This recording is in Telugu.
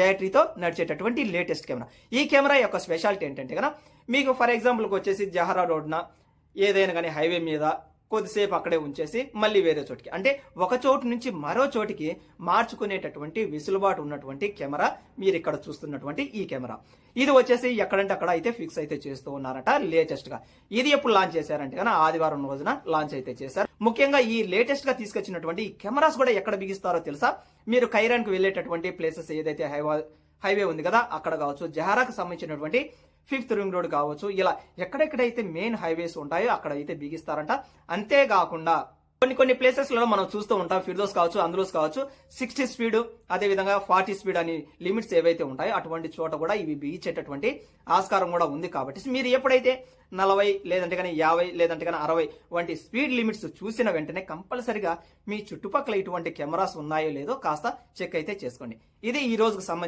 బ్యాటరీతో నడిచేటటువంటి లేటెస్ట్ కెమెరా. ఈ కెమెరా యొక్క స్పెషాలిటీ ఏంటంటే కనుక మీకు ఫర్ ఎగ్జాంపుల్కి వచ్చేసి జహరా రోడ్న ఏదైనా కానీ హైవే మీద కొద్దిసేపు అక్కడే ఉంచేసి మళ్ళీ వేరే చోటికి, అంటే ఒక చోటు నుంచి మరో చోటికి మార్చుకునేటటువంటి వెసులుబాటు ఉన్నటువంటి కెమెరా మీరు ఇక్కడ చూస్తున్నటువంటి ఈ కెమెరా. ఇది వచ్చేసి ఎక్కడంటే అక్కడ అయితే ఫిక్స్ అయితే చేస్తూ ఉన్నారట లేటెస్ట్ గా. ఇది ఎప్పుడు లాంచ్ చేశారంటే కనుక ఆదివారం రోజున లాంచ్ అయితే చేశారు. ముఖ్యంగా ఈ లేటెస్ట్ గా తీసుకొచ్చినటువంటి ఈ కెమెరాస్ కూడా ఎక్కడ బిగిస్తారో తెలుసా? మీరు ఖైరాన్ కు వెళ్ళేటటువంటి ప్లేసెస్ ఏదైతే హైవే ఉంది కదా అక్కడ కావచ్చు, జహరాకు సంబంధించినటువంటి 5th రింగ్ రోడ్ కావచ్చు, ఇలా ఎక్కడెక్కడైతే మెయిన్ హైవేస్ ఉంటాయో అక్కడ అయితే బిగిస్తారంట. అంతేకాకుండా కొన్ని ప్లేసెస్లలో మనం చూస్తూ ఉంటాం, ఫిర్దోస్ కావచ్చు, అందులోస్ కావచ్చు, 60 స్పీడ్ అదే విధంగా 40 స్పీడ్ అని లిమిట్స్ ఏవైతే ఉంటాయో అటువంటి చోట కూడా ఇవి బిగించేటటువంటి ఆస్కారం కూడా ఉంది. కాబట్టి మీరు ఎప్పుడైతే 40 లేదంటే కానీ 50 లేదంటే కానీ 60 వంటి స్పీడ్ లిమిట్స్ చూసిన వెంటనే కంపల్సరిగా మీ చుట్టుపక్కల ఇటువంటి కెమెరాస్ ఉన్నాయో లేదో కాస్త చెక్ అయితే చేసుకోండి. ఇది ఈ రోజుకు సంబంధించి